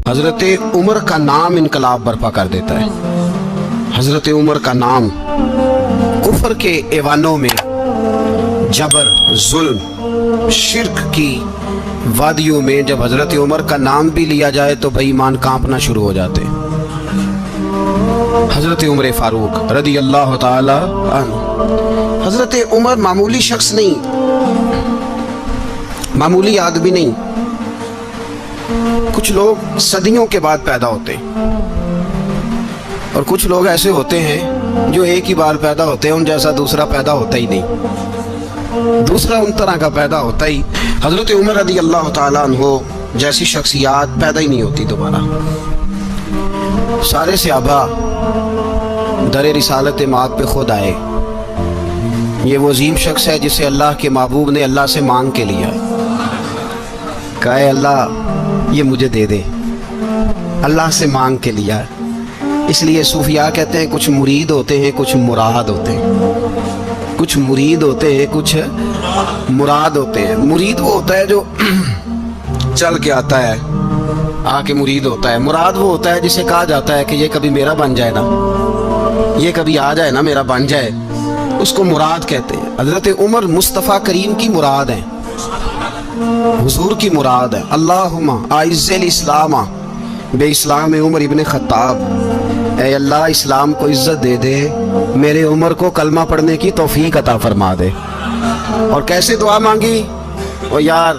हज़रत उमर का नाम इनकलाब बर्पा कर देता है। हज़रत उमर का नाम कुफर के ऐवानों में जबर, जुल्म, शिर्क की वादियों में जब हज़रत उमर का नाम भी लिया जाए तो बेईमान कांपना शुरू हो जाते। हज़रत उमर फारूक रदी अल्लाह ताला अन्हु। हज़रत उमर मामूली शख्स नहीं, मामूली आदमी नहीं। कुछ लोग सदियों के बाद पैदा होते हैं और कुछ लोग ऐसे होते हैं जो एक ही बार पैदा होते हैं, उन जैसा दूसरा पैदा होता ही नहीं, दूसरा उन तरह का पैदा होता ही। हज़रत उमर रज़ी अल्लाह ताला अन्हु जैसी शख्सियात पैदा ही नहीं होती दोबारा। सारे सहाबा दर रिसालत माद पे खुद आए। ये वो अजीम शख्स है जिसे अल्लाह के महबूब ने अल्लाह से मांग के लिया, कहा अल्लाह ये मुझे दे दे, अल्लाह से मांग के लिया। इसलिए सूफिया कहते हैं कुछ मुरीद होते हैं, कुछ मुराद होते हैं। कुछ मुरीद होते हैं, कुछ मुराद होते हैं। मुरीद वो होता है जो चल के आता है, आके मुरीद होता है। मुराद वो होता है जिसे कहा जाता है कि ये कभी मेरा बन जाए ना, ये कभी आ जाए ना, मेरा बन जाए, उसको मुराद कहते हैं। हज़रत उमर मुस्तफ़ा करीम की मुराद है, हुजूर की मुराद है। अल्लाहुम्मा आइज़्ज़िल इस्लामा बे इस्लाम उमर इब्न खत्ताब। ऐ अल्लाह इस्लाम को इज्जत दे दे, मेरे उमर को कलमा पढ़ने की तौफीक अता फरमा दे। और कैसे दुआ मांगी? ओ यार,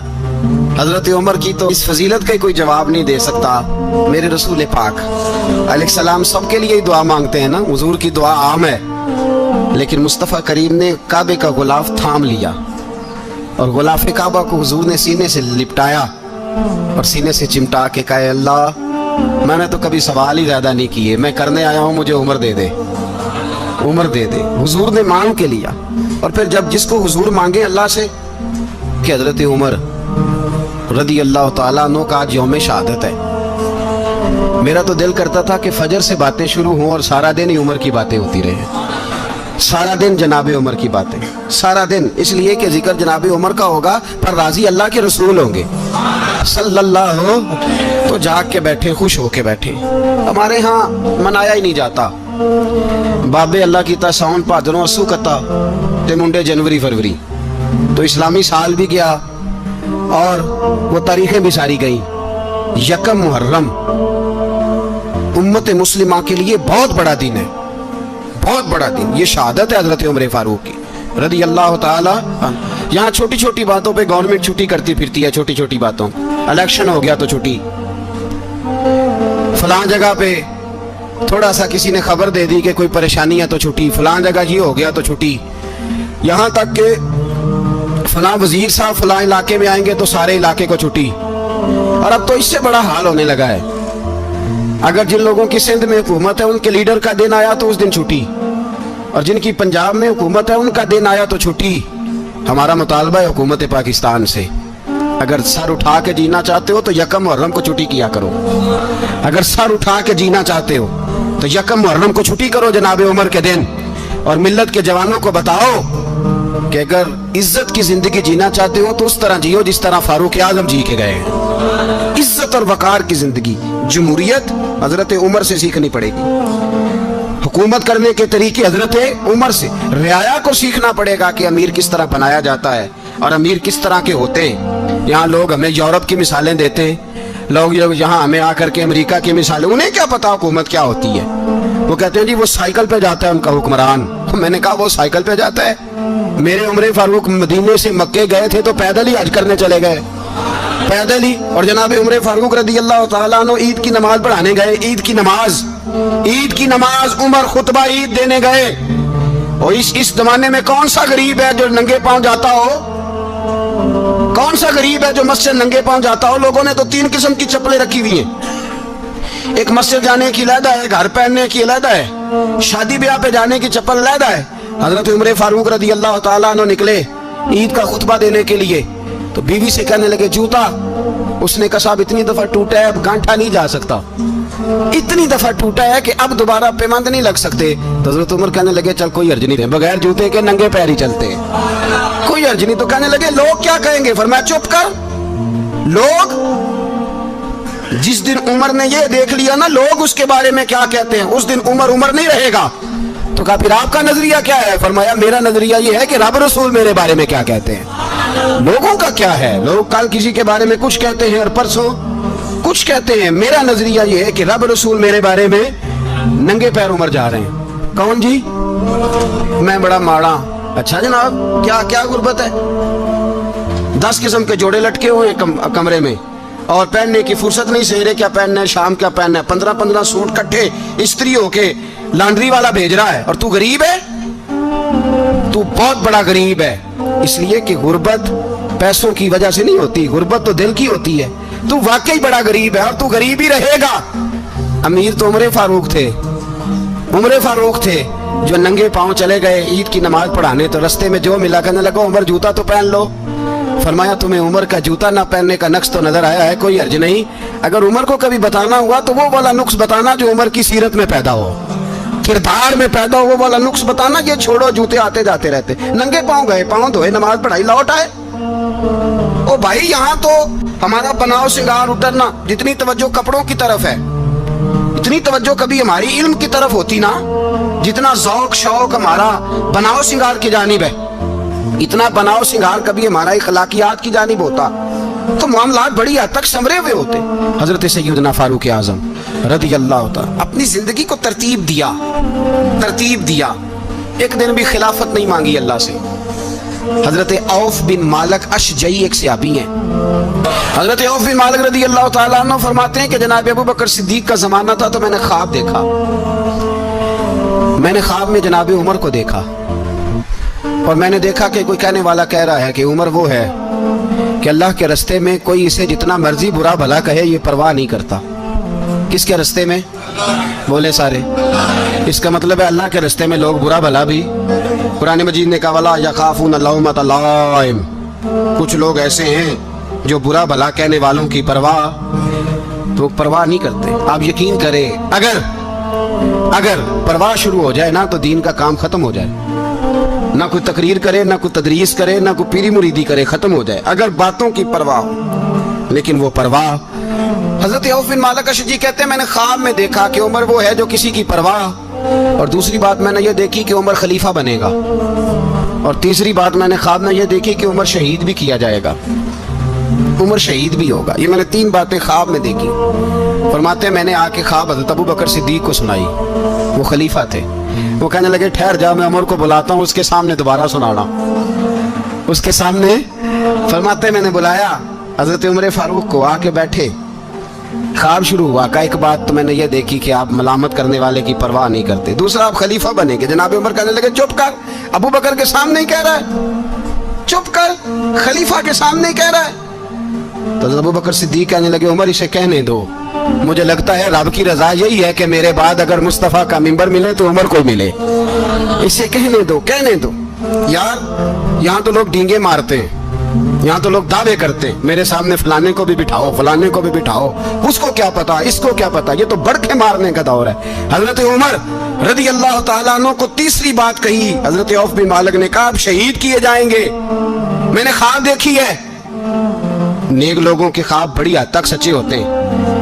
हज़रत उमर की तो इस फजीलत का कोई जवाब नहीं दे सकता। मेरे रसूल पाक अलैहिस्सलाम सबके लिए ही दुआ मांगते हैं ना, हुजूर की दुआ आम है, लेकिन मुस्तफ़ा करीम ने काबे का गुलाफ थाम लिया और गुलाफ काबा को हुजूर ने सीने से लिपटाया और सीने से चिमटा के कहा अल्लाह मैंने तो कभी सवाल ही ज़्यादा नहीं किए, मैं करने आया हूँ, मुझे उम्र दे दे, उम्र दे दे। हुजूर ने मांग के लिया। और फिर जब जिसको हुजूर मांगे अल्लाह से कि हज़रत उमर रदी अल्लाह ताला अन्हु का आज यौम शहादत है, मेरा तो दिल करता था कि फजर से बातें शुरू हों और सारा दिन ही उमर की बातें होती रहे, सारा दिन जनाबे उमर की बातें, सारा दिन। इसलिए कि जिक्र जनाबे उमर का होगा पर राजी अल्लाह के रसूल होंगे सल्लल्लाहु। तो जाग के बैठे, खुश होके बैठे। हमारे यहाँ मनाया ही नहीं जाता। बाबे अल्लाह की ता साउन भादरों अस्सू कता ते मुंडे जनवरी फरवरी। तो इस्लामी साल भी गया और वो तारीखें भी सारी गई। यकम मुहर्रम उम्मत मुस्लिमा के लिए बहुत बड़ा दिन है, बहुत बड़ा दिन। ये शहादत है हज़रत उमर फारूक की रज़ी अल्लाह ताला। यहाँ छोटी छोटी बातों पे गवर्नमेंट छुट्टी करती फिरती है, छोटी छोटी बातों। इलेक्शन हो गया तो छुट्टी, फलां जगह पे थोड़ा सा किसी ने खबर दे दी कि कोई परेशानी है तो छुट्टी, फलां जगह ये हो गया तो छुट्टी। यहाँ तक के फलां वजीर साहब फलां इलाके में आएंगे तो सारे इलाके को छुट्टी। और अब तो इससे बड़ा हाल होने लगा है, अगर जिन लोगों की सिंध में हुकूमत है उनके लीडर का दिन आया तो उस दिन छुट्टी, और जिनकी पंजाब में हुकूमत है उनका दिन आया तो छुट्टी। हमारा मुतालबा है हुकूमत पाकिस्तान से, अगर सर उठा के जीना चाहते हो तो यकम मुहर्रम को छुट्टी किया करो। अगर सर उठा के जीना चाहते हो तो यकम मुहर्रम को छुट्टी करो जनाबे उमर के दिन। और मिल्लत के जवानों को बताओ कि अगर इज्जत की जिंदगी जीना चाहते हो तो उस तरह जियो जिस तरह फारूक आजम जी के गए हैं। इज्जत और वकार की जिंदगी, जमहूरियत हजरत उमर से सीखनी पड़ेगी। हुकूमत करने के तरीके हजरत उमर से, रियाया को सीखना पड़ेगा कि अमीर किस तरह बनाया जाता है और अमीर किस तरह के होते हैं। यहाँ लोग हमें यूरोप की मिसालें देते हैं, लोग यहाँ हमें आकर के अमेरिका की मिसालें, उन्हें क्या पता हुकूमत क्या होती है। वो कहते हैं जी वो साइकिल पे जाता है उनका हुक्मरान। मैंने कहा वो साइकिल पे जाता है? मेरे उमर फारूक मदीने से मक्के गए थे तो पैदल ही हज करने चले गए, पैदल ही। और जनाब उमर फारूक रज़ी अल्लाह ताला अन्हु ईद की नमाज पढ़ाने गए, ईद की नमाज उमर खुतबा ईद देने गए। और इस जमाने में कौन सा गरीब है जो नंगे पांव जाता हो? कौन सा गरीब है जो मस्जिद नंगे पांव जाता हो? लोगों ने तो 3 किस्म की चप्पलें रखी हुई हैं। एक मस्जिद जाने की अलहदा है, घर पहनने की अलहदा है, शादी ब्याह पे जाने की चप्पल अलहदा है। हजरत उमर फारूक रज़ी अल्लाह ताला अन्हु निकले ईद का खुतबा देने के लिए, तो बीवी से कहने लगे जूता। उसने कहा साहब इतनी दफा टूटा है अब गांठा नहीं जा सकता, इतनी दफा टूटा है कि अब दोबारा पेमंद नहीं लग सकते। तो हजरत उमर कहने लगे चल कोई अर्ज नहीं है, बगैर जूते के नंगे पैर ही चलते, कोई अर्ज नहीं। तो कहने लगे लोग क्या कहेंगे? फरमाया चुप कर, जिस दिन उमर ने ये देख लिया ना लोग उसके बारे में क्या कहते हैं, उस दिन उमर उमर नहीं रहेगा। तो कहा फिर आपका नजरिया क्या है? फरमाया मेरा नजरिया ये है कि रब रसूल मेरे बारे में क्या कहते हैं। लोगों का क्या है, लोग कल किसी के बारे में कुछ कहते हैं और परसों कुछ कहते हैं। मेरा नजरिया ये है कि रब रसूल मेरे बारे में नंगे पैर उमर जा रहे हैं। कौन जी? मैं बड़ा माड़ा। अच्छा जनाब, क्या क्या गुर्बत है? 10 किस्म के जोड़े लटके हुए हैं कमरे में और पहनने की फुर्सत नहीं, सवेरे क्या पहनना है, शाम क्या पहनना है, 15-15 सूट इकट्ठे इस्त्री होके लॉन्ड्री वाला भेज रहा है। और तू गरीब है, तू बहुत बड़ा गरीब है। इसलिए कि गुर्बत पैसों की वजह से नहीं होती, गुर्बत तो दिल की होती है। तू वाकई बड़ा गरीब है और तू गरीब ही रहेगा। अमीर तो उमर फारूक थे, उमर फारूक थे जो नंगे पांव चले गए ईद की नमाज पढ़ाने। तो रस्ते में जो मिला कहने लगा उमर जूता तो पहन लो। फरमाया तुम्हें उमर का जूता ना पहनने का नक्श तो नजर आया है, कोई हर्ज नहीं। अगर उमर को कभी बताना हुआ तो वो वाला नुक्स बताना जो उमर की सीरत में पैदा हो, किरदार में पैदा हो, वो वाला नुक्स बताना। ये छोड़ो, जूते आते जाते रहते। नंगे पांव गए, पांव धोए, नमाज पढ़ाई, लौट आए। ओ भाई, यहाँ तो हमारा बनाव श्रृंगार उतरना, जितनी तवज्जो कपड़ों की तरफ है इतनी तवज्जो कभी हमारी इल्म की तरफ होती ना। जितना ज़ौक शौक हमारा बनाव श्रृंगार की जानिब है, इतना बनाव श्रृंगार कभी हमारा इखलाकियात की जानिब होता तो मामलात बड़ी हद तक संवरे हुए होते। हजरत सैयदना फारूक आजम रज़ी अल्लाह तआला अपनी जिंदगी को तरतीब दिया। एक दिन भी खिलाफत नहीं मांगी अल्लाह से। हजरत औफ बिन मालिक अशजई एक सहाबी हैं। हजरत औफ बिन मालिक रज़ी अल्लाह तआला अन्हु फरमाते हैं कि जनाब अबू बकर सिद्दीक का जमाना था तो मैंने ख्वाब देखा। मैंने ख्वाब में जनाब उमर को देखा और मैंने देखा कि कोई कहने वाला कह रहा है कि उमर वो है कि अल्लाह के रास्ते में कोई इसे जितना मर्जी बुरा भला कहे ये परवाह नहीं करता। किसके रास्ते में? बोले सारे। इसका मतलब है अल्लाह के रास्ते में लोग बुरा भला भी। कुरान मजीद ने कहा वला यखाफून लौमत लाइम, कुछ लोग ऐसे हैं जो बुरा भला कहने वालों की परवाह नहीं करते। आप यकीन करें, अगर परवाह शुरू हो जाए ना तो दीन का काम खत्म हो जाए। ना कोई तकरीर करे, ना कोई तदरीस करे, ना कोई पीरी मुरीदी करे, खत्म हो जाए अगर बातों की परवाह हो। लेकिन वो परवाह, हजरत औफ बिन मालिक अशजी कहते हैं मैंने ख्वाब में देखा कि उमर वो है जो किसी की परवाह। और दूसरी बात मैंने ये देखी कि उमर खलीफा बनेगा। और तीसरी बात मैंने ख्वाब में ये देखी कि उमर शहीद भी किया जाएगा, उमर शहीद भी होगा। ये मैंने 3 बातें ख्वाब में देखी। फरमाते हैं मैंने आके ख्वाब हजरत अबू बकर सिद्दीक को सुनाई, वो खलीफा थे। वो कहने लगे ठहर जा, मैं उमर को बुलाता हूँ, उसके सामने दोबारा सुनाना। उसके सामने फरमाते मैंने बुलाया हजरत उमर फारूक को, आके बैठे। ख्वाब शुरू हुआ का एक बात तो मैंने ये देखी कि आप मलामत करने वाले की परवाह नहीं करते। दूसरा, आप खलीफा बनेंगे। जनाब उमर कहने लगे चुप कर, अबू बकर के सामने ही कह रहा है, चुप कर, खलीफा के सामने ही कह रहा है। तो अबू बकर सिद्दीक कहने लगे उमर इसे कहने दो, मुझे लगता है रब की रजा यही है कि मेरे बाद अगर मुस्तफा का मिंबर मिले तो उमर को मिले। इसे कहने दो यार। यहाँ तो लोग डींगे मारते हैं, यहाँ तो लोग दावे करते हैं मेरे सामने फलाने को भी बिठाओ, फलाने को भी बिठाओ, उसको क्या पता, इसको क्या पता। ये तो बढ़के मारने का दौर है। हजरत उमर रज़ी अल्लाह तआला अन्हु को तीसरी बात कही। हजरत औफ बिन मालिक ने कहा आप शहीद किए जाएंगे, मैंने ख्वाब देखी है। नेक लोगों के ख्वाब बड़ी हद तक सच्चे होते हैं।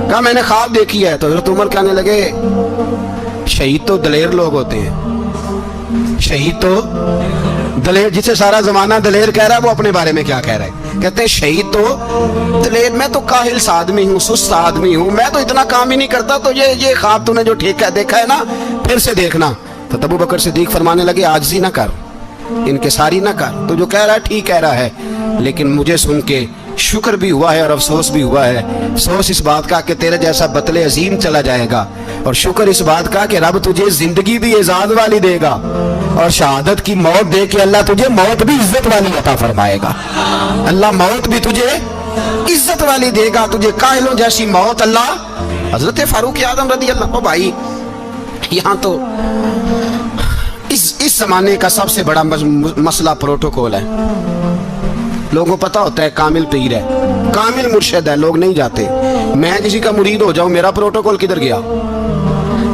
कहा मैंने ख्वाब देखी है। तो हजरत उमर कहने लगे शहीद तो दलेर लोग होते हैं, शहीद तो दलेर, जिसे सारा जमाना दलेर कह रहा है वो अपने बारे में क्या कह रहा है? कहते हैं शहीद तो दलेर, मैं तो काहिल सा आदमी हूँ, सुस्त आदमी हूँ, मैं तो इतना काम ही नहीं करता। तो ये ख्वाब तूने जो ठीक देखा है ना, फिर से देखना। तो अबू बकर सिद्दीक फरमाने लगे आजिज़ी ना कर, इनकिसारी ना कर, तो जो कह रहा है ठीक कह रहा है, लेकिन मुझे सुन के शुक्र भी हुआ है और अफसोस भी हुआ है। अफसोस इस बात का कि तेरे जैसा बतले अजीम चला जाएगा, और शुक्र इस बात का कि रब तुझे जिंदगी भी एजाज वाली देगा, और शहादत की मौत दे के अल्लाह तुझे मौत भी इज्जत वाली अता फरमाएगा। अल्लाह मौत भी तुझे इज्जत वाली देगा, तुझे काहिलों जैसी मौत अल्लाह। हजरत फारूक आज़म रज़ी अल्लाह, भाई यहाँ तो इस जमाने का सबसे बड़ा मसला प्रोटोकॉल है। लोगों को पता होता है कामिल पीर है, कामिल मुर्शिद है, लोग नहीं जाते। मैं किसी का मुरीद हो जाऊं, मेरा प्रोटोकॉल किधर गया?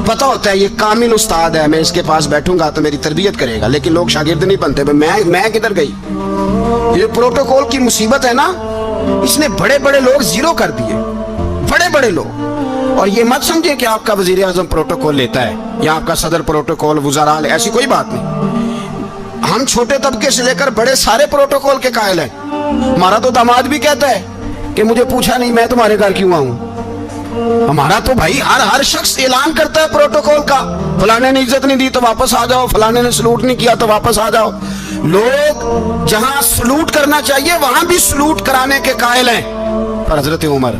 पता होता है ये कामिल उस्ताद है, मैं इसके पास बैठूंगा तो मेरी तरबियत करेगा, लेकिन लोग शागिर्द नहीं बनते। मैं किधर गई? ये प्रोटोकॉल की मुसीबत है ना, इसने बड़े बड़े लोग जीरो कर दिए, बड़े बड़े लोग। और ये मत समझे कि आपका वजीर आजम प्रोटोकॉल लेता है या आपका सदर प्रोटोकॉल, वुज़रा, ऐसी कोई बात नहीं। हम छोटे तबके से लेकर बड़े सारे प्रोटोकॉल के कायल हैं। हमारा तो दामाद भी कहता है कि मुझे पूछा नहीं मैं तुम्हारे घर क्यों आऊं। हमारा तो भाई हर शख्स ऐलान करता है प्रोटोकॉल का, फलाने ने इज्जत नहीं दी तो वापस आ जाओ, फलाने ने सलूट नहीं किया तो वापस आ जाओ। लोग जहां सलूट करना चाहिए वहां भी सलूट कराने के कायल हैं। पर हजरत उमर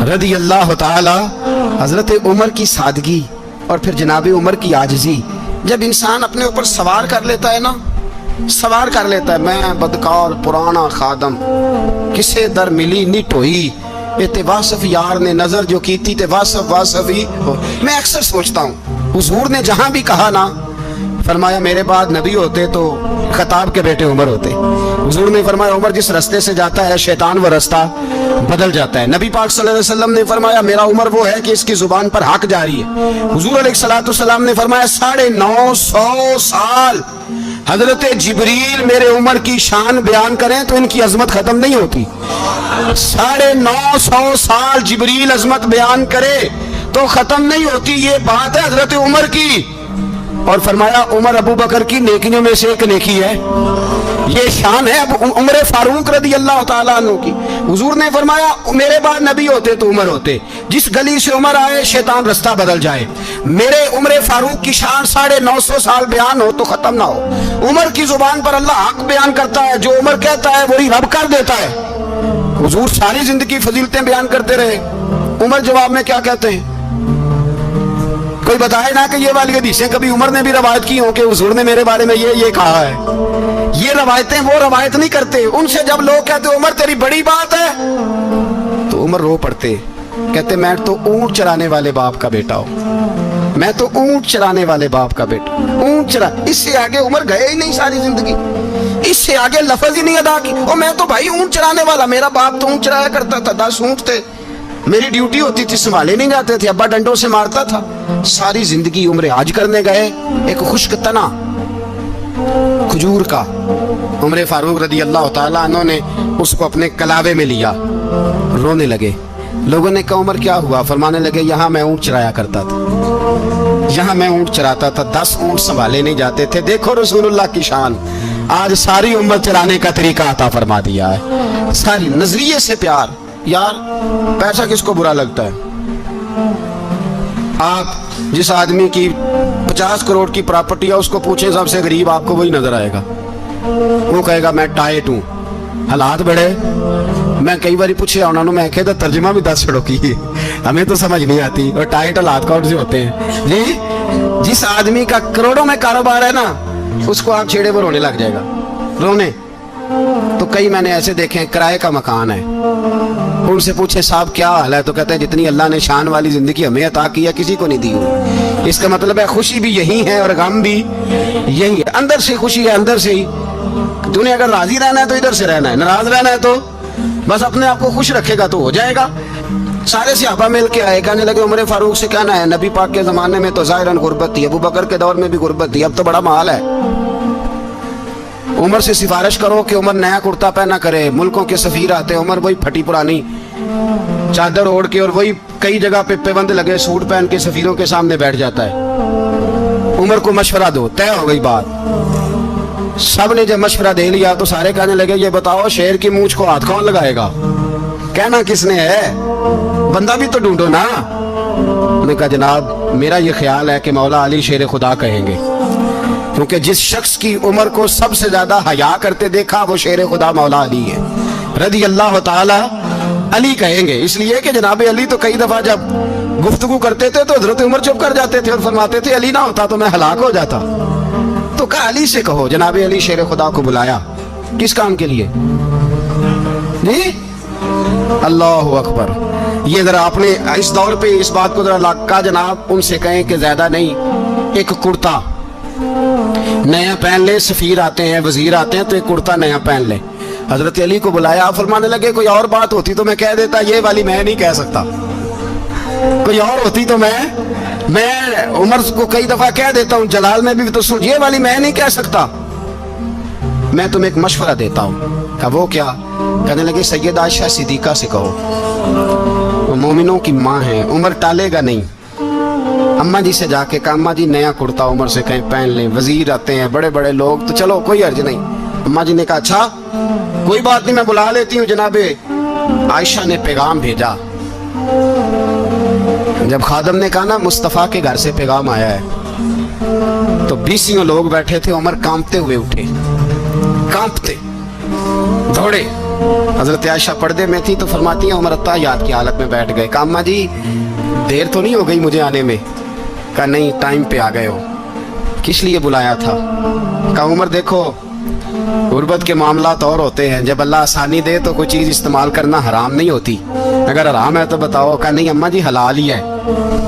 रदी अल्लाह ताला, हजरत उमर की सादगी और फिर जनाब उमर की आजिज़ी, जब इंसान अपने ऊपर सवार कर लेता है ना, सवार कर लेता है, मैं बदकार पुराना खादम किसे दर मिली नी टोई, ते वासफ यार ने नजर जो की थी ते वासफ वासफ ही हो। मैं अक्सर सोचता हूँ हुजूर ने जहां भी कहा ना, फरमाया मेरे बाद नबी होते तो खताब के बेटे उमर होते। हुजूर ने फरमाया उमर जिस रास्ते से जाता है शैतान वो रास्ता बदल जाता है। नबी पाक सल्लल्लाहु अलैहि वसल्लम ने फरमाया मेरा उमर वो है कि इसकी जुबान पर हक जारी है। हुजूर अलैहिस्सलातु वस्सलाम ने फरमाया 950 साल हजरत जिब्रील मेरे उमर की शान बयान करें तो इनकी अजमत खत्म नहीं होती। 950 साल जिब्रील अजमत बयान करे तो खत्म नहीं होती। ये बात है हजरत उमर की। और फरमाया उमर अबू बकर की नेकियों में से एक नेकी है, ये शान है अब उमर फारूक रदी अल्लाह ताला अन्हु की। हुजूर ने फरमाया मेरे बाद नबी होते तो उमर होते, जिस गली से उमर आए शैतान रास्ता बदल जाए। मेरे उमर फारूक की शान 950 साल बयान हो तो खत्म ना हो। उमर की जुबान पर अल्लाह हक बयान करता है, जो उमर कहता है वही रब कर देता है। हुजूर सारी जिंदगी फजीलतें बयान करते रहे, उमर जवाब में क्या कहते हैं? कोई बताए ना कि ये वाली हदीसें कभी उमर ने भी रवायत की हो कि हुजूर ने मेरे बारे में ये कहा है। ये रवायतें वो रवायत नहीं करते। उनसे जब लोग कहते उमर तेरी बड़ी बात है तो उमर रो पड़ते, कहते मैं तो ऊंट चराने वाले बाप का बेटा हूं, मैं तो ऊंट चराने वाले बाप का बेटा, ऊंट चरा। इससे आगे उमर गए ही नहीं सारी जिंदगी, इससे आगे लफ्ज ही नहीं अदा की। और मैं तो भाई ऊंट चराने वाला, मेरा बाप तो ऊंट चराया करता था, 10 ऊंट थे, मेरी ड्यूटी होती थी, संभाले नहीं जाते थे, अब्बा डंडों से मारता था। सारी जिंदगी उम्र हज करने गए, एक खुश्क तना खजूर का उमर फारूक रदी अल्लाह ताला अन्हु ने उसको अपने कलावे में लिया, रोने लगे। लोगों ने कहा उमर क्या हुआ? फरमाने लगे यहाँ मैं ऊंट चराया करता था, यहाँ मैं ऊंट चराता था, 10 ऊंट संभाले नहीं जाते थे। देखो रसूलुल्लाह की शान, आज सारी उम्मत चलाने का तरीका अता फरमा दिया है। सारी नजरिए से प्यार। यार पैसा किसको बुरा लगता है? आप जिस आदमी की 50 करोड़ की प्रॉपर्टी है उसको पूछे सबसे गरीब, आपको वही नजर आएगा। वो कहेगा मैं टाइट हूं, हालात बड़े। मैं कई बार पूछे उन्होंने, मैं कहे तो तर्जुमा भी 10 छोड़ो की, हमें तो समझ नहीं आती। और टाइट हालात कौन से होते हैं जी? जिस आदमी का करोड़ों में कारोबार है ना, उसको आप छेड़े पर रोने लग जाएगा, रोने। तो कई मैंने ऐसे देखे हैं, किराए का मकान है, उनसे पूछे साहब क्या हाल है, तो कहते हैं जितनी अल्लाह ने शान वाली जिंदगी हमें अता की है किसी को नहीं दी हुई। इसका मतलब है खुशी भी यही है और गम भी यही है। अंदर से खुशी है, अंदर से ही। तूने अगर राजी रहना है तो इधर से रहना है, नाराज रहना है तो बस अपने आप को खुश रखेगा तो हो जाएगा। सारे सहाबा मिल के आए, कहने लगे उमर फारूक से कहना है नबी पाक के जमाने में तो जाहिरन गुर्बत थी, अबू बकर के दौर में भी गुर्बत थी, अब तो बड़ा माल है। उमर से सिफारिश करो कि उमर नया कुर्ता पहना करे। मुल्कों के सफीर आते हैं, उमर वही फटी पुरानी चादर ओढ़ के और वही कई जगह पे पेबंद लगे सूट पहन के सफीरों के सामने बैठ जाता है। उमर को मशवरा दो, तय हो गई बात। सब ने जब मशवरा दे लिया तो सारे कहने लगे ये बताओ शेर की मूंछ को हाथ कौन लगाएगा? कहना किसने है, बंदा भी तो ढूंढो ना। उन्होंने कहा जनाब मेरा ये ख्याल है कि मौला अली शेर खुदा कहेंगे, क्योंकि जिस शख्स की उम्र को सबसे ज्यादा हया करते देखा वो शेर खुदा मौला अली है रदी अल्लाह ताला। अली कहेंगे इसलिए कि जनाब अली तो कई दफा जब गुफ्तगू करते थे तो हजरत उमर चुप कर जाते थे और फरमाते थे अली ना होता तो मैं हलाक हो जाता। तो कहा अली से कहो। जनाब अली शेर खुदा को बुलाया, किस काम के लिए? नहीं, अल्लाह अकबर। ये जरा आपने इस दौर पे इस बात को जरा लाका जनाब उनसे कहें कि ज्यादा नहीं, एक कुर्ता नया पहन ले। सफीर आते हैं, वजीर आते हैं तो एक कुर्ता नया पहन ले। हजरत अली को बुलाया, फरमाने लगे कोई और बात होती तो मैं कह देता, ये वाली मैं नहीं कह सकता। कोई और होती तो मैं उमर को कई दफा कह देता हूँ, जलाल में भी तो सुन, ये वाली मैं नहीं कह सकता। मैं तुम्हें एक मशवरा देता हूँ। कहा वो क्या? कहने लगे सैयद आयशा सिद्दीका से कहो। मोमिनों की माँ है, उमर टालेगा नहीं। अम्मा जी से जाके कहा अम्मा जी नया कुर्ता उमर से कहीं पहन लें, वजीर आते हैं, बड़े बड़े लोग, तो चलो कोई अर्ज नहीं। अम्मा जी ने कहा अच्छा कोई बात नहीं, मैं बुला लेती हूँ। जनाबे आयशा ने पैगाम भेजा। जब खादम ने कहा ना मुस्तफ़ा के घर से पैगाम आया है, तो 20 लोग बैठे थे। उमर कांपते हुए उठे, कांपते दौड़े। हजरत आयशा पर्दे में थी तो फरमाती हैं उमर अत्ताहियात की हालत में बैठ गए। कहा अम्मा जी देर तो नहीं हो गई मुझे आने में? कहा नहीं, टाइम पे आ गए हो। किस लिए बुलाया था? कहा उमर देखो गुर्बत के मामलात और होते हैं, जब अल्लाह आसानी दे तो कोई चीज़ इस्तेमाल करना हराम नहीं होती, अगर हराम है तो बताओ। कहा नहीं अम्मा जी हलाल ही है।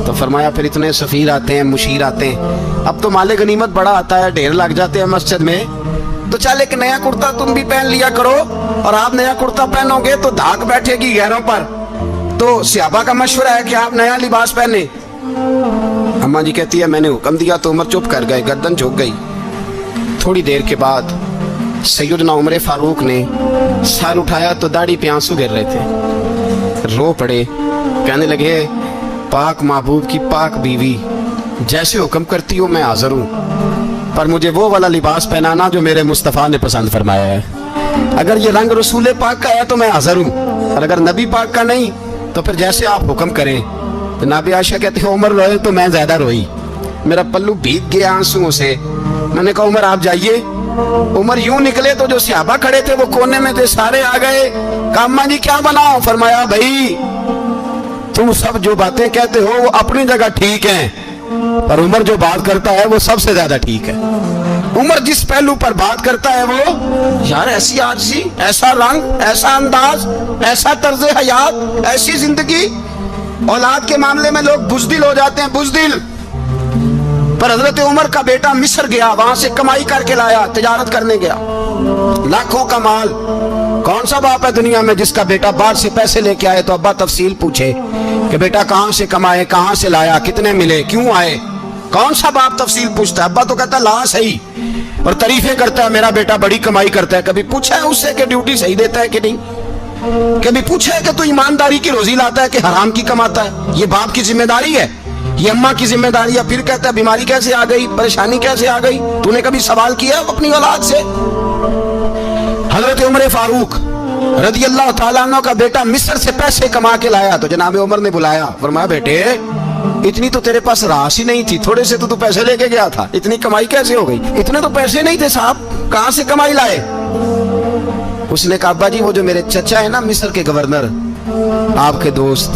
तो फरमाया फिर इतने सफ़ीर आते हैं, मुशीर आते हैं, अब तो माले गनीमत बड़ा आता है, ढेर लग जाते हैं मस्जिद में, तो चल एक नया कुर्ता तुम भी पहन लिया करो, और आप नया कुर्ता पहनोगे तो धाक बैठेगी गैरों पर। तो सहाबा का मशवरा है कि आप नया लिबास पहने। अम्मा जी कहती है मैंने हुक्म दिया तो उमर चुप कर गए, गर्दन झुक गई। थोड़ी देर के बाद सैयदना उमर फारूक ने सर उठाया तो दाढ़ी पे आंसू गिर रहे थे, रो पड़े, कहने लगे पाक महबूब की पाक बीवी, जैसे हुक्म करती हो मैं हाजिर हूँ, पर मुझे वो वाला लिबास पहनाना जो मेरे मुस्तफ़ा ने पसंद फरमाया है। अगर ये रंग रसूल पाक का है तो मैं हाजिर हूँ, और अगर नबी पाक का नहीं तो फिर जैसे आप हुक्म करें। तो नाबी आयशा कहती है उमर रोए तो मैं ज्यादा रोई, मेरा पल्लू भीग गया आंसुओं से। मैंने कहा उमर आप जाइए। उमर यूं निकले तो जो सहाबा खड़े थे वो कोने में थे, सारे आ गए। कहा अम्मा जी क्या बनाओ? फरमाया भाई तुम सब जो बातें कहते हो वो अपनी जगह ठीक हैं, पर उमर जो बात करता है वो सबसे ज्यादा ठीक है। उमर जिस पहलू पर बात करता है वो, यार ऐसी आजी, ऐसा रंग, ऐसा अंदाज, ऐसा तर्ज हयात, ऐसी जिंदगी। औलाद के मामले में लोग बुज़दिल हो जाते हैं, बुज़दिल। पर हजरत उमर का बेटा मिस्र गया, वहां से कमाई करके लाया, तिजारत करने गया, लाखों का माल। कौन सा बाप है दुनिया में जिसका बेटा बाहर से पैसे लेके आए तो अब्बा तफसील पूछे कि बेटा कहां से कमाए, कहां से लाया, कितने मिले, क्यों आए? कौन सा बाप तफसील पूछता है? अब्बा तो कहता ला सही, और तारीफें करता है मेरा बेटा बड़ी कमाई करता है। कभी पूछा है उससे कि ड्यूटी सही देता है कि नहीं? कभी पूछा है कि तू ईमानदारी की रोजी लाता है कि हराम की कमाता है? ये बाप की जिम्मेदारी है, ये अम्मा की जिम्मेदारी है। फिर कहता है बीमारी कैसे आ गई, परेशानी कैसे आ गई? तूने कभी सवाल किया अपनी औलाद से? हजरत उमर फारूक रज़ी अल्लाह ताला अन्हु का बेटा मिस्र से पैसे कमा के लाया, तो जनाब उमर ने बुलाया, फरमाया बेटे इतनी तो तेरे पास राशि नहीं थी, थोड़े से तो तू पैसे लेके गया था, इतनी कमाई कैसे हो गई? इतने तो पैसे नहीं थे साहब, कहां से कमाई लाए? उसने कहा अब्बा जी वो जो मेरे चचा है ना मिस्र के गवर्नर, आपके दोस्त,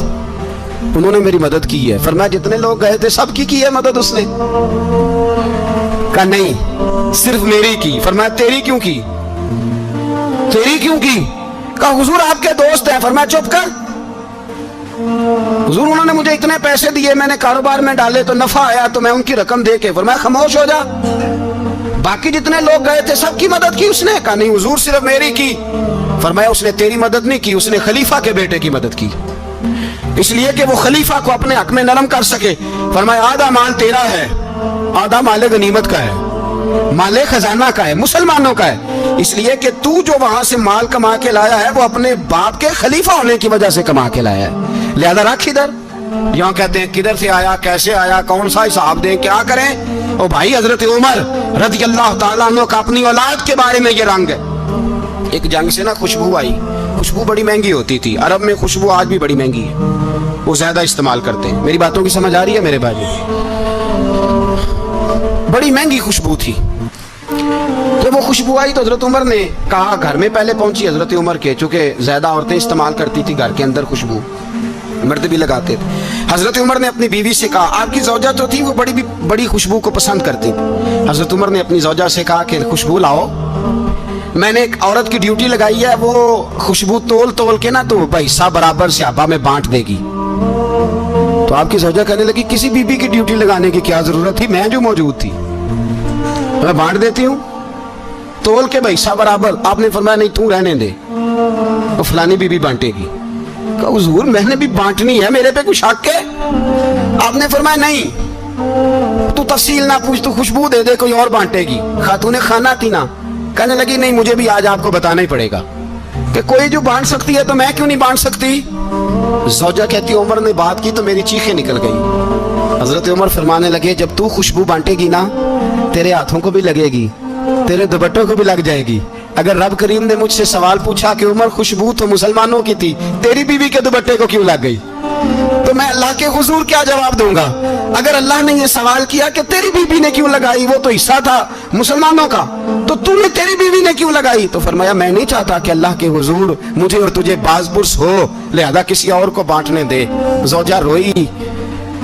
उन्होंने मेरी मदद की है। फरमाया जितने लोग गए थे सबकी की है मदद उसने? कहा नहीं सिर्फ मेरी की। फरमाया तेरी क्यों की? तेरी क्यों की? कहा हुजूर आपके दोस्त हैं। फरमाया चुप कर, हुजूर उन्होंने मुझे इतने पैसे दिए, मैंने कारोबार में डाले तो नफा आया तो मैं उनकी रकम दे के। फरमाया खामोश हो जा, बाकी जितने लोग गए थे सबकी मदद की उसने? कहा नहीं हुजूर सिर्फ मेरी की। फरमाया उसने तेरी मदद नहीं की, उसने खलीफा के बेटे की मदद की, इसलिए कि वो खलीफा को अपने हक में नरम कर सके। फरमाया आधा माल तेरा है, आधा माले गनीमत का है, माले खजाना का है, मुसलमानों का है, इसलिए कि तू जो वहां से माल कमा के लाया है वो अपने बाप के खलीफा होने की वजह से कमा के लाया है, लिहाजा रख इधर। यहाँ कहते हैं किधर से आया, कैसे आया, कौन सा हिसाब दें, क्या करें? ओ भाई हजरत उमर रज़ी अल्लाह ताला अन्हु का अपनी औलाद के बारे में ये रंग है। एक जंग से ना खुशबू आई, खुशबू बड़ी महंगी होती थी, अरब में खुशबू आज भी बड़ी महंगी है, वो ज्यादा इस्तेमाल करते हैं। मेरी बातों की समझ आ रही है मेरे भाई? बड़ी महंगी खुशबू थी। तो वो खुशबू आई तो हजरत उमर ने कहा, घर में पहले पहुंची हजरत उमर के, चूंकि ज्यादा औरतें इस्तेमाल करती थी घर के अंदर खुशबू, मर्द भी लगाते थे। हजरत उमर ने अपनी बीवी से कहा, आपकी ज़ौजा तो थी वो बड़ी खुशबू को पसंद करती थी। हजरत उमर ने अपनी ज़ौजा से कहा कि खुशबू लाओ, मैंने एक औरत की ड्यूटी लगाई है, वो खुशबू तोल तोल के ना तो हिस्सा बराबर सहाबा में बांट देगी। तो आपकी ज़ौजा कहने लगी किसी बीबी की ड्यूटी लगाने की क्या जरूरत थी, मैं जो मौजूद थी मैं बांट देती हूँ तोल के हिस्सा बराबर। आपने फरमाया नहीं तू रहने दे, तो फलानी बीबी बांटेगी। कहा हुजूर मैंने भी बांटनी है, मेरे पे कुछ शक है? आपने फरमाया नहीं तू तफसील ना पूछ, तू खुशबू दे दे, कोई और बांटेगी। खातूने खाना थी ना, कहने लगी नहीं मुझे भी आज आपको बताना ही पड़ेगा कि कोई जो बांट सकती है तो मैं क्यों नहीं बांट सकती? ज़ौजा कहती उमर ने बात की तो मेरी चीखें निकल गई। हजरत उमर फरमाने लगे जब तू खुशबू बांटेगी ना तेरे हाथों को भी लगेगी, तेरे दुपट्टों को भी लग जाएगी। अगर रब करीम ने मुझसे सवाल पूछा कि उमर खुशबू तो मुसलमानों की थी, तेरी बीवी के दुपट्टे को क्यों लग गई, तो मैं अल्लाह के हुजूर क्या जवाब दूंगा? अगर अल्लाह ने ये सवाल किया कि तेरी बीवी ने क्यों लगाई, वो तो हिस्सा था मुसलमानों का, तो तूने तेरी बीवी ने क्यों लगाई? तो फरमाया मैं नहीं चाहता कि अल्लाह के हुजूर मुझे और तुझे बाज़पुरस हो, लिहाजा किसी और को बांटने दे। ज़ौजा रोई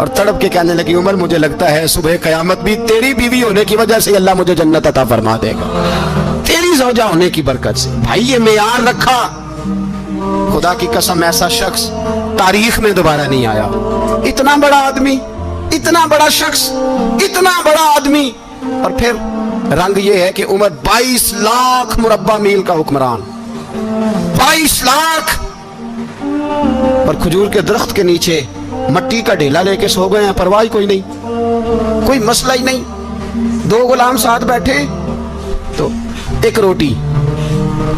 और तड़प के कहने लगी उमर मुझे लगता है सुबह क़यामत भी तेरी बीवी होने की वजह से अल्लाह मुझे जन्नत अता फरमा देगा, तेरी ज़ौजा होने की बरकत से। भाई ये मेयार रखा, खुदा की कसम ऐसा शख्स तारीख में दोबारा नहीं आया। इतना बड़ा आदमी, इतना बड़ा शख्स, इतना बड़ा आदमी, और फिर रंग ये है कि उमर 22 लाख मुरब्बा मील का हुक्मरान, 22 लाख, पर खजूर के दरख्त के नीचे मट्टी का ढेला लेके सो गए हैं, परवाह कोई नहीं, कोई मसला ही नहीं। 2 गुलाम साथ बैठे तो एक रोटी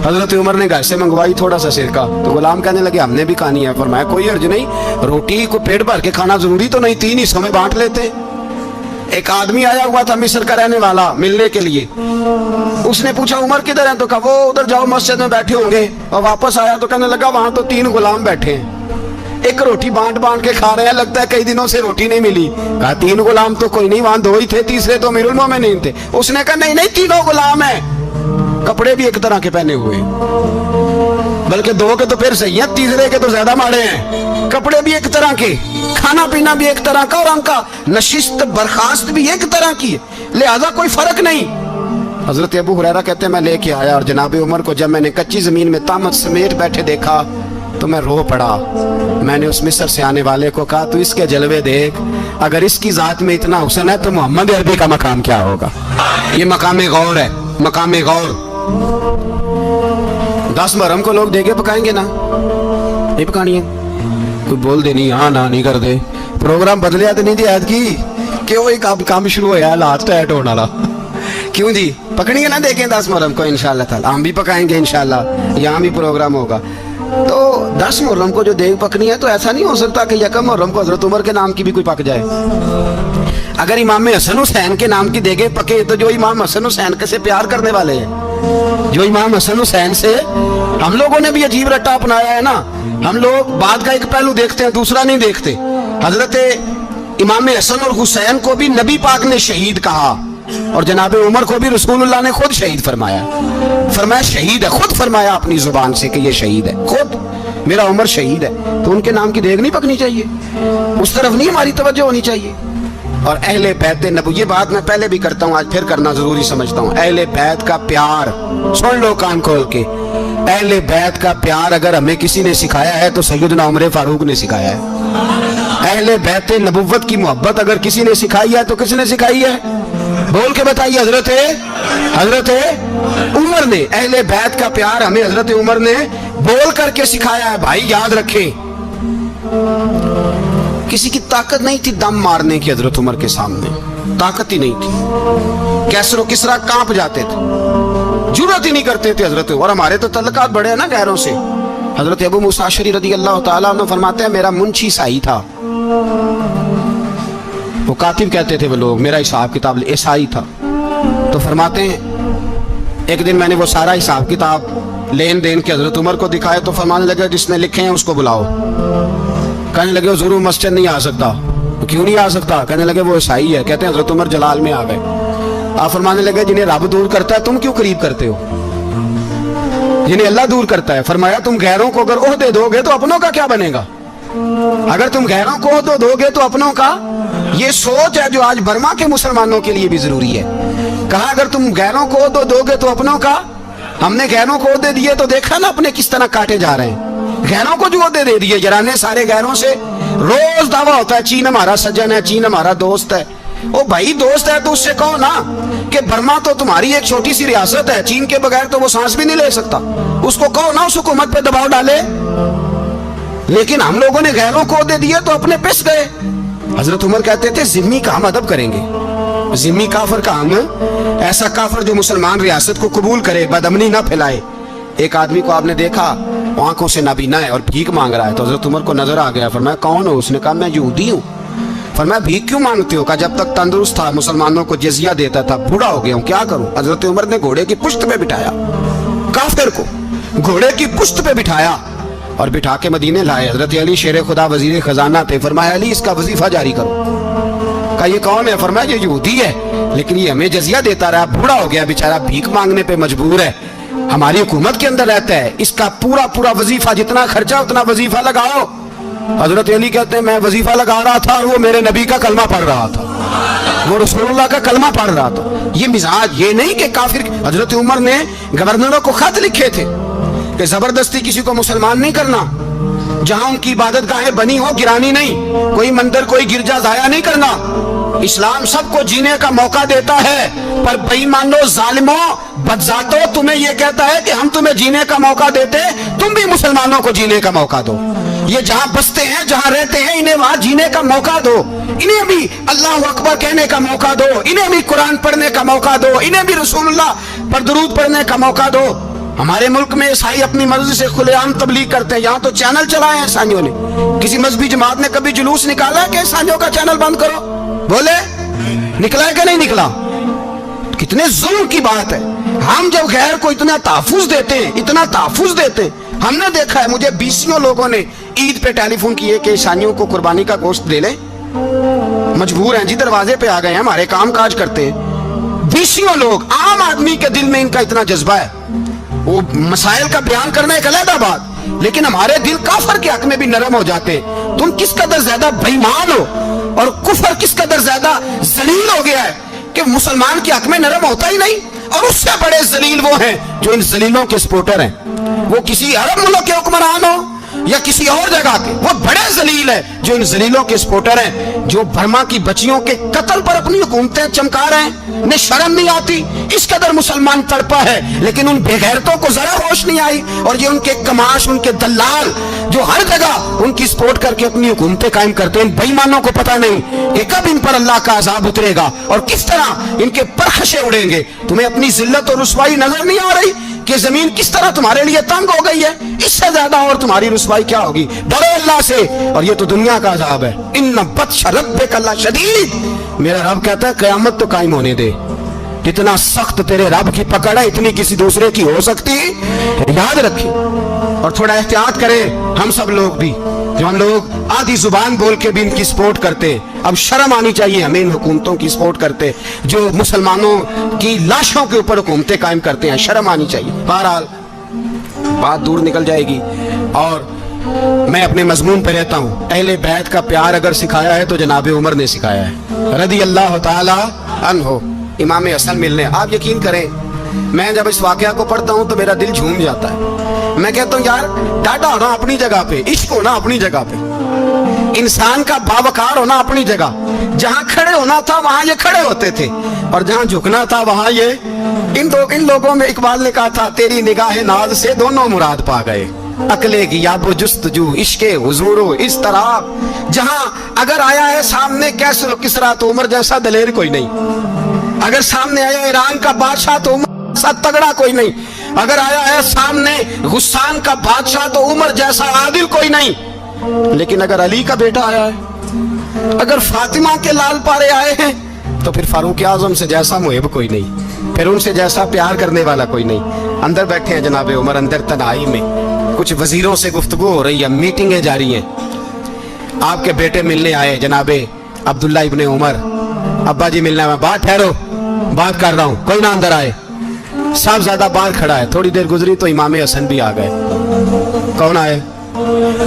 हजरत उमर ने घर से मंगवाई, थोड़ा सा सिरका, तो गुलाम कहने लगे हमने भी खानी है। फरमाया कोई अर्ज नहीं, रोटी को पेट भर के खाना जरूरी तो नहीं, 3 हिस्सों में बांट लेते। एक आदमी आया हुआ था मिस्र का रहने वाला मिलने के लिए, उसने पूछा उमर किधर है, तो कहा वो उधर जाओ मस्जिद में बैठे होंगे, और वापस आया तो कहने लगा वहां तो 3 गुलाम बैठे हैं, एक रोटी बांट बांट के खा रहे हैं, लगता है कई दिनों से रोटी नहीं मिली। कहा 3 गुलाम तो कोई नहीं, वहां 2 ही थे, तीसरे तो अमीरुल मोमिनीन थे। उसने कहा नहीं नहीं 3 गुलाम है, कपड़े भी एक तरह के पहने हुए, बल्कि 2 के तो फिर सही है, तीसरे के तो ज्यादा माड़े हैं। कपड़े भी एक तरह के, खाना पीना भी एक तरह का, और उनका नशिस्त बर्खास्त भी एक तरह की, लिहाजा कोई फर्क नहीं। हजरत अबू हुरैरा कहते हैं मैं लेके आया, और जनाब उमर को जब मैंने कच्ची जमीन में तामत समेत बैठे देखा तो मैं रो पड़ा। मैंने उस मिस्र से आने वाले को कहा तू इसके जलवे देख, अगर इसकी जात में इतना हुस्न है तो मोहम्मद अरबी का मकाम क्या होगा। ये मकाम गौर है, मकाम गौर। 10 मुहर्रम को लोग देगे पकाएंगे ना, नहीं पकानी है, कोई बोल दे नहीं, हाँ ना नहीं कर दे, प्रोग्राम बदलिया तो नहीं दी ऐद की कि वही काम शुरू होया लास्ट टाइट होने वाला। क्यों जी, पकड़ेंगे ना, देखें 10 मुहर्रम को इंशाल्लाह ताला, हम भी पकाएंगे इंशाल्लाह, यहाँ भी प्रोग्राम होगा। तो 10 मुहर्रम को जो देग पकनी है, तो ऐसा नहीं हो सकता कि यकम मुहर्रम को हजरत उमर के नाम की भी कोई पक जाए। अगर इमाम हसन हुसैन के नाम की देगे पके तो जो इमाम हसन हुसैन से प्यार करने वाले हैं, जो इमाम हसन हुसैन से, हम लोगों ने भी अजीब रट्टा अपनाया है ना, हम लोग बात का एक पहलू देखते हैं दूसरा नहीं देखते। हजरत इमाम हसन और हुसैन को भी नबी पाक ने शहीद कहा, और जनाब उमर को भी रसूलुल्लाह ने खुद शहीद फरमाया, फरमाया शहीद है, खुद फरमाया अपनी जुबान से कि ये शहीद है, खुद मेरा उमर शहीद है। तो उनके नाम की देग नहीं पकनी चाहिए, उस तरफ नहीं हमारी तवज्जो होनी चाहिए। और अहले बैत नबी, ये बात मैं पहले भी करता हूँ, आज फिर करना जरूरी समझता हूँ। अहले बैत का प्यार, सुन लो कान खोल के, अहले बैत का प्यार अगर हमें किसी ने सिखाया है तो सैयदना उमर फारूक ने सिखाया है। अहले बैत नबुव्वत की मोहब्बत अगर किसी ने सिखाई है तो किसने सिखाई है, बोल के बताइए। हजरत उमर ने, अहले बैत का प्यार हमें हजरत उमर ने बोल करके सिखाया है। भाई याद रखें, किसी की ताकत नहीं थी दम मारने की, हजरत उमर के सामने ताकत ही नहीं थी, कैसरो किसरा कांप जाते थे, जुर्रत ही नहीं करते थे हजरत। और हमारे तो तल्लकात बड़े हैं ना गैरों से। हजरत अबू मूसा अशअरी रज़ी अल्लाह ताला अन्हु फरमाते हैं मेरा मुंशी साई था, वो कातिब कहते थे वो लोग, मेरा हिसाब किताब ईसाई था। तो फरमाते हैं एक दिन मैंने वो सारा हिसाब किताब लेन देन के हजरत उमर को दिखाया, तो फरमाने लगे जिसने लिखे हैं उसको बुलाओ। कहने लगे जरूर मस्जिद नहीं आ सकता, तो क्यों नहीं आ सकता, कहने लगे वो ईसाई है। कहते हैं हजरत उमर जलाल में आ गए। आप फरमाने लगे जिन्हें रब दूर करता है तुम क्यों करीब करते हो, जिन्हें अल्लाह दूर करता है। फरमाया तुम गैरों को अगर ओहदे दोगे तो अपनों का क्या बनेगा, अगर तुम गैरों को ओहदे दोगे तो अपनों का। ये सोच है जो आज बर्मा के मुसलमानों के लिए भी जरूरी है। कहा अगर तुम गैरों को ओहदे दोगे तो अपनों का। हमने गैरों को ओहदे दिए तो देखा ना अपने किस तरह काटे जा रहे हैं। गैरों को जो ओहदे दे दिए जराने सारे गैरों से, रोज दावा होता है चीन हमारा सज्जन है, चीन हमारा दोस्त है। ओ भाई दोस्त है तो उससे कहो ना कि बर्मा तो तुम्हारी एक छोटी सी रियासत है, चीन के बगैर तो वो सांस भी नहीं ले सकता, उसको कहो ना उस हुकूमत पे दबाव डाले। लेकिन हम लोगों ने गैरों को ओहदे दिए तो अपने पिस गए। हजरत उमर कहते थे जिम्मी का हम अदब करेंगे, जिम्मी काफिर का हम, ऐसा काफिर जो मुसलमान रियासत को कबूल करे, बदअमनी ना फैलाए, ایک آدمی کو آپ نے دیکھا آنکھوں سے نابینا ہے اور بھیک مانگ رہا ہے, تو حضرت عمر کو نظر آ گیا, فرمایا کون ہو؟ اس نے کہا میں یہودی ہوں. فرمایا بھیک کیوں مانگتے ہو؟ کہا جب تک تندرست تھا مسلمانوں کو جزیہ دیتا تھا, بوڑھا ہو گیا ہوں کیا کروں. حضرت عمر نے گھوڑے کی پشت پہ بٹھایا, کافر کو گھوڑے کی پشت پہ بٹھایا اور بٹھا کے مدینے لائے. حضرت علی شیر خدا وزیر خزانہ تھے, فرمایا علی اس کا وظیفہ جاری کرو. کہا یہ کون ہے؟ فرمایا یہ یہودی ہے لیکن یہ ہمیں جزیہ دیتا رہا, بوڑھا ہو گیا بیچارہ, بھیک مانگنے پہ مجبور ہے, ہماری حکومت کے اندر رہتا ہے, اس کا پورا وظیفہ جتنا خرچہ اتنا وظیفہ لگاؤ. حضرت علی کہتے ہیں میں وظیفہ لگا رہا تھا اور وہ میرے نبی کا کلمہ پڑھ رہا تھا, وہ رسول اللہ کا کلمہ پڑھ رہا تھا. یہ مزاج, یہ نہیں کہ کافر. حضرت عمر نے گورنروں کو خط لکھے تھے کہ زبردستی کسی کو مسلمان نہیں کرنا, جہاں ان کی عبادت گاہیں بنی ہو گرانی نہیں, کوئی مندر کوئی گرجا ضائع نہیں کرنا. اسلام سب کو جینے کا موقع دیتا ہے, پر بے ایمانو ظالموں بدذاتوں تمہیں یہ کہتا ہے کہ ہم تمہیں جینے کا موقع دیتے, تم بھی مسلمانوں کو جینے کا موقع دو. یہ جہاں بستے ہیں جہاں رہتے ہیں انہیں وہاں جینے کا موقع دو, انہیں بھی اللہ اکبر کہنے کا موقع دو, انہیں بھی قرآن پڑھنے کا موقع دو, انہیں بھی رسول اللہ پر درود پڑھنے کا موقع دو. ہمارے ملک میں عیسائی اپنی مرضی سے کھلے عام تبلیغ کرتے ہیں, یہاں تو چینل چلائے ہیں عیسائیوں نے. کسی مذہبی جماعت نے کبھی جلوس نکالا کہ عیسائیوں کا چینل بند کرو؟ بولے نکلا ہے کہ نہیں نکلا؟ کتنے ظلم کی بات ہے. ہم جب غیر کو اتنا تحفظ دیتے ہیں, اتنا تحفظ دیتے ہیں, ہم نے دیکھا ہے مجھے 20 لوگوں نے عید پہ ٹیلی فون کیے کہ عیسائیوں کو قربانی کا گوشت دے لیں, مجبور ہیں جی, دروازے پہ آ گئے ہیں, ہمارے کام کاج کرتے ہیں. 20 لوگ, عام آدمی کے دل میں ان کا اتنا جذبہ ہے, وہ مسائل کا بیان کرنا ایک علیحدہ بات, لیکن ہمارے دل کافر کے حق میں بھی نرم ہو جاتے ہیں. تم کس قدر زیادہ بے ایمان ہو اور کفر کس قدر زیادہ ذلیل ہو گیا ہے کہ مسلمان کے حق میں نرم ہوتا ہی نہیں. اور اس سے بڑے ذلیل وہ ہیں جو ان ذلیلوں کے سپورٹر ہیں, وہ کسی عرب ملک کے حکمران ہو یا کسی اور جگہ کے, وہ بڑے ذلیل ہیں جو ان ذلیلوں کے سپورٹر ہیں, جو برما کی بچیوں کے قتل پر اپنی حکومتیں چمکا رہے ہیں. انہیں شرم نہیں آتی, اس قدر مسلمان تڑپا ہے لیکن ان بے غیرتوں کو ذرا ہوش نہیں آئی. اور یہ ان کے کماش, ان کے دلال جو ہر جگہ ان کی سپورٹ کر کے اپنی حکومتیں قائم کرتے ہیں, ان بے ایمانوں کو پتہ نہیں کہ کب ان پر اللہ کا عذاب اترے گا اور کس طرح ان کے پرخشے اڑیں گے. تمہیں اپنی ذلت اور رسوائی نظر نہیں آ رہی کہ زمین کس طرح تمہارے لیے تنگ ہو گئی ہے؟ اس سے زیادہ اور تمہاری رسوائی کیا ہوگی؟ ڈرو اللہ سے, اور یہ تو دنیا کا عذاب ہے. ان بطش ربک لشدید, میرا رب کہتا ہے قیامت تو قائم ہونے دے. جتنا سخت تیرے رب کی پکڑ ہے اتنی کسی دوسرے کی ہو سکتی, یاد رکھیں. اور تھوڑا احتیاط کریں ہم سب لوگ بھی, جو ہم لوگ آدھی زبان بول کے بھی ان کی سپورٹ کرتے. اب شرم آنی چاہیے ہمیں ان حکومتوں کی سپورٹ کرتے جو مسلمانوں کی لاشوں کے اوپر حکومتیں قائم کرتے ہیں, شرم آنی چاہیے. بہرحال بات دور نکل جائے گی اور میں اپنے مضمون پہ رہتا ہوں. اہل بیت کا پیار اگر سکھایا ہے تو جناب عمر نے سکھایا ہے رضی اللہ تعالی عنہ. امام حسن ملنے, آپ یقین کریں میں جب اس واقعہ کو پڑھتا ہوں تو میرا دل جھوم جاتا ہے. میں کہتا ہوں یار ڈاٹا ہونا اپنی جگہ پہ, عشق ہونا اپنی جگہ پہ, انسان کا باوقار ہونا اپنی جگہ. جہاں کھڑے ہونا تھا وہاں یہ کھڑے ہوتے تھے اور جہاں جھکنا تھا وہاں یہ. ان لوگوں میں اقبال نے کہا تھا تیری نگاہ ناز سے دونوں مراد پا گئے, عقلے کی یاب و جستجو عشق حضور و اس طرح. جہاں اگر آیا ہے سامنے کیسر و کسرا تو عمر جیسا دلیر کوئی نہیں, اگر سامنے آیا ایران کا بادشاہ تو عمر جیسا تگڑا کوئی نہیں, اگر آیا ہے سامنے غسان کا بادشاہ تو عمر جیسا عادل کوئی نہیں. لیکن اگر علی کا بیٹا آیا ہے, اگر فاطمہ کے لال پارے آئے ہیں تو پھر فاروق اعظم سے جیسا محب کوئی نہیں, پھر ان سے جیسا پیار کرنے والا کوئی نہیں. اندر بیٹھے ہیں جناب عمر, اندر تنہائی میں کچھ وزیروں سے گفتگو ہو رہی ہے, میٹنگیں جاری ہیں. آپ کے بیٹے ملنے آئے جناب عبداللہ ابن عمر, ابا جی ملنا ہے. بات ٹھہرو, بات کر رہا ہوں, کوئی نہ اندر آئے. صاحب زیادہ باہر کھڑا ہے. تھوڑی دیر گزری تو امام حسن بھی آ گئے. کون آئے؟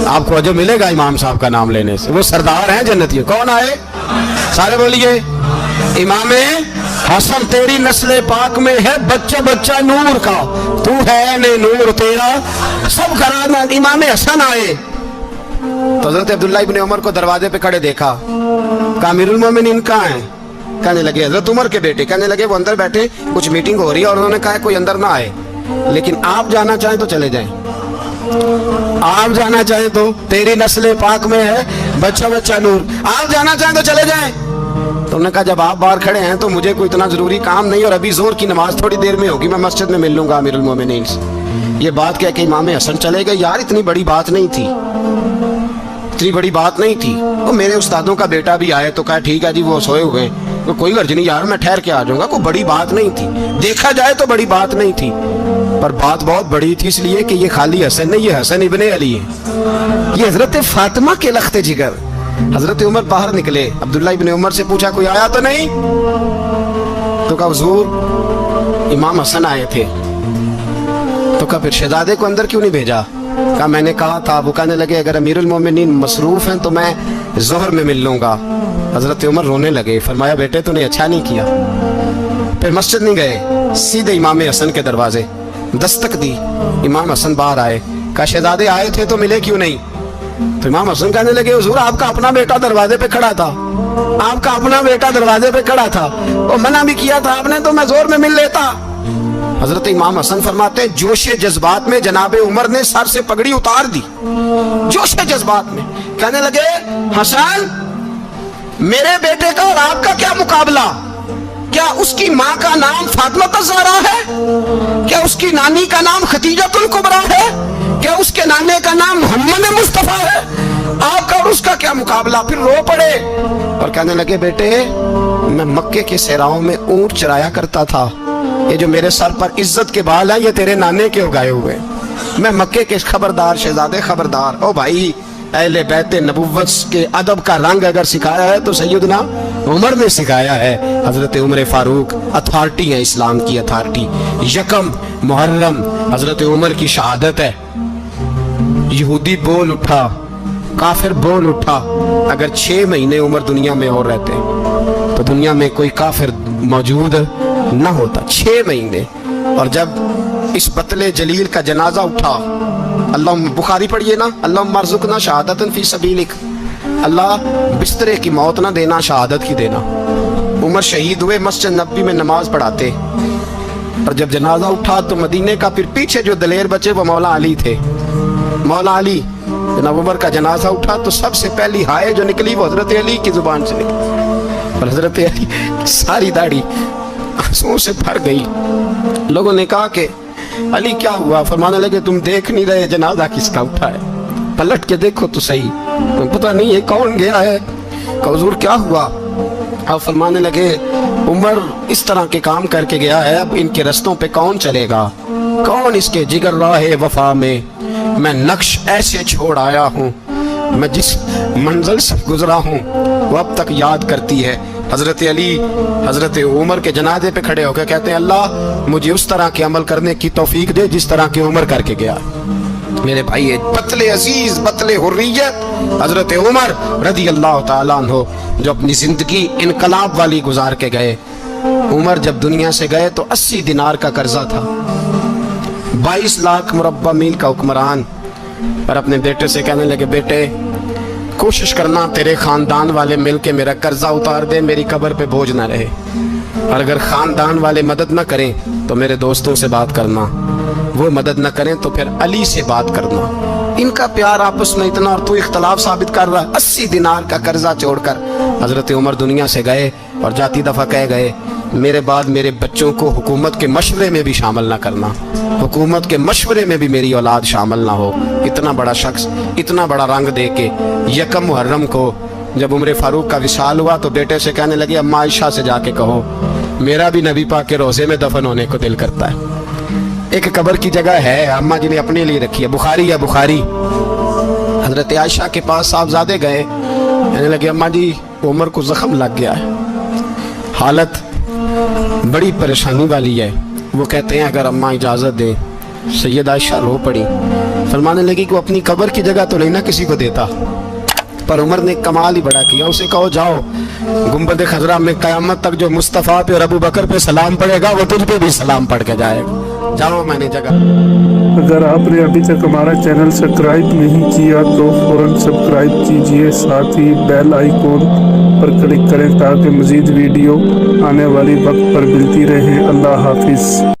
آپ کو جو ملے گا امام صاحب کا نام لینے سے, وہ سردار ہیں جنتی. کون آئے؟ سارے بولیے. امام حسن تیری نسل پاک میں ہے بچہ بچہ نور کا, تو ہے نے نور تیرا سب گھرانا. امام حسن آئے تو حضرت عبداللہ ابن عمر کو دروازے پہ کھڑے دیکھا. کہا امیر المومنین کہاں ہیں؟ کہنے لگے حضرت عمر کے بیٹے. کہنے لگے وہ اندر بیٹھے, کچھ میٹنگ ہو رہی ہے اور انہوں نے کہا کوئی اندر نہ آئے, لیکن آپ جانا چاہیں تو چلے جائیں, آپ جانا چاہیں تو. تیری نسل پاک میں ہے بچہ بچہ نور, آپ جانا چاہیں تو چلے جائیں. تو انہوں نے کہا جب آپ باہر کھڑے ہیں تو مجھے کوئی اتنا ضروری کام نہیں, اور ابھی زور کی نماز تھوڑی دیر میں ہوگی, میں مسجد میں مل لوں گا امیر المومنین سے. یہ بات کہہ کہ امام حسن چلے گئے. یار اتنی بڑی بات نہیں تھی, اتنی بڑی بات نہیں تھی. وہ میرے استادوں کا بیٹا بھی آئے تو کہا ٹھیک ہے جی وہ سوئے ہوئے, کوئی غرض نہیں یار میں ٹھہر کے آ جاؤں گا, کوئی بڑی بات نہیں تھی. دیکھا جائے تو بڑی بات نہیں تھی, پر بات بہت بڑی تھی, اس لیے کہ یہ خالی حسن نہیں, یہ حسن ابن علی ہے, یہ حضرت فاطمہ کے لخت جگر. حضرت عمر باہر نکلے, عبداللہ ابن عمر سے پوچھا کوئی آیا تو نہیں؟ تو کہا حضور امام حسن آئے تھے. تو کہا پھر شہزادے کو اندر کیوں نہیں بھیجا؟ کہا میں نے کہا تھا. وہ کہنے لگے اگر امیر المومنین مصروف ہیں تو میں ظہر میں مل لوں گا. حضرت عمر رونے لگے, فرمایا بیٹے تو نے اچھا نہیں کیا. پھر مسجد نہیں گئے, سیدھے امام حسن کے دروازے دستک دی. امام حسن باہر آئے, کہا شہزادے آئے تھے تو ملے کیوں نہیں؟ تو امام حسن کہنے لگے حضور آپ کا اپنا بیٹا دروازے پہ کھڑا تھا, آپ کا اپنا بیٹا دروازے پہ کھڑا تھا, اور منع بھی کیا تھا آپ نے تو میں زور میں مل لیتا. حضرت امام حسن فرماتے ہیں جوش جذبات میں جناب عمر نے سر سے پگڑی اتار دی, جوش جذبات میں. کہنے لگے حسن میرے بیٹے کا اور آپ کا کیا مقابلہ؟ کیا اس کی ماں کا نام فاطمہ الزہرا ہے؟ کیا اس کی نانی کا نام خدیجہ الکبریٰ ہے؟ کیا اس کے نانے کا نام محمد مصطفیٰ ہے؟ آپ کا اور اس کا کیا مقابلہ؟ پھر رو پڑے اور کہنے لگے بیٹے میں مکے کے صحراؤں میں اونٹ چرایا کرتا تھا, یہ جو میرے سر پر عزت کے بال ہیں یہ تیرے نانے کے اگائے ہوئے. میں مکے کے خبردار شہزادے خبردار. او بھائی اہل بیت نبوت کے ادب کا رنگ اگر سکھایا ہے تو سیدنا عمر نے سکھایا ہے. حضرت عمر فاروق اتھارٹی ہے, اسلام کی اتھارٹی. یکم محرم حضرت عمر کی شہادت ہے. یہودی بول اٹھا, کافر بول اٹھا. اگر 6 مہینے عمر دنیا میں اور رہتے تو دنیا میں کوئی کافر موجود نہ ہوتا. 6 مہینے. اور جب اس بطل جلیل کا جنازہ اٹھا, اللہ بخاری پڑھیے نا, اللہم ارزقنا شہادت فی سبیلک, اللہ بسترے کی موت نہ دینا شہادت کی دینا. عمر شہید ہوئے, مسجد نبوی میں نماز پڑھاتے, اور جب جنازہ اٹھا تو مدینے کا پھر پیچھے جو دلیر بچے وہ مولا علی تھے. مولا علی جناب عمر کا جنازہ اٹھا تو سب سے پہلی ہائے جو نکلی وہ حضرت علی کی زبان سے نکلی, اور حضرت علی ساری داڑھی آنسوؤں سے بھر گئی. لوگوں نے کہا کہ علی کیا ہوا؟ فرمانے لگے تم دیکھ نہیں رہے جنازہ کس کا اٹھا ہے, پلٹ کے دیکھو تو صحیح, تم پتہ نہیں یہ کون گیا ہے. کہ حضور کیا ہوا؟ آپ فرمانے لگے عمر اس طرح کے کام کر کے گیا ہے, اب ان کے رستوں پہ کون چلے گا؟ کون اس کے جگر راہ وفا میں میں نقش ایسے چھوڑ آیا ہوں, میں جس منزل سے گزرا ہوں وہ اب تک یاد کرتی ہے. حضرت علی حضرت عمر کے جنازے پہ کھڑے ہو کے کہتے ہیں اللہ مجھے اس طرح کے عمل کرنے کی توفیق دے جس طرح کی عمر کر کے گیا. میرے بھائی بطل عزیز بطل حریت حضرت عمر رضی اللہ تعالیٰ عنہ جو اپنی زندگی انقلاب والی گزار کے گئے. عمر جب دنیا سے گئے تو 80 دینار کا قرضہ تھا, 22 لاکھ مربع میل کا حکمران. اور اپنے بیٹے سے کہنے لگے بیٹے کوشش کرنا تیرے خاندان والے مل کے میرا قرضہ اتار دے, میری قبر پہ بوجھ نہ رہے, اور اگر خاندان والے مدد نہ کریں تو میرے دوستوں سے بات کرنا, وہ مدد نہ کریں تو پھر علی سے بات کرنا. ان کا پیار آپس میں اتنا, اور تو اختلاف ثابت کر رہا. 80 دینار کا قرضہ چھوڑ کر حضرت عمر دنیا سے گئے, اور جاتی دفعہ کہہ گئے میرے بعد میرے بچوں کو حکومت کے مشورے میں بھی شامل نہ کرنا, حکومت کے مشورے میں بھی میری اولاد شامل نہ ہو. اتنا بڑا شخص اتنا بڑا رنگ دے کے یکم محرم کو جب عمر فاروق کا وصال ہوا تو بیٹے سے کہنے لگے اماں عائشہ سے جا کے کہو میرا بھی نبی پاک کے روضے میں دفن ہونے کو دل کرتا ہے. ایک قبر کی جگہ ہے اماں جی نے اپنے لیے رکھی ہے, بخاری ہے بخاری. حضرت عائشہ کے پاس صاحبزادے گئے, کہنے لگے اماں جی عمر کو زخم لگ گیا ہے, حالت بڑی پریشانی والی ہے. وہ کہتے ہیں اگر اماں اجازت دیں. سید عائشہ رو پڑی, فرمانے لگی کہ وہ اپنی قبر کی جگہ تو نہیں نہ کسی کو دیتا, پر عمر نے کمال ہی بڑا کیا. اسے کہو جاؤ گنبد خضرا میں قیامت تک جو مصطفیٰ پہ اور ابو بکر پہ سلام پڑے گا وہ تجھ پہ بھی سلام پڑھ کے جائے گا. جاؤ میں نے جگہ. اگر آپ نے ابھی تک ہمارا چینل سبسکرائب نہیں کیا تو فوراً سبسکرائب کیجئے, ساتھ ہی بیل آئیکن پر کلک کریں تاکہ مزید ویڈیو آنے والی وقت پر ملتی رہیں. اللہ حافظ.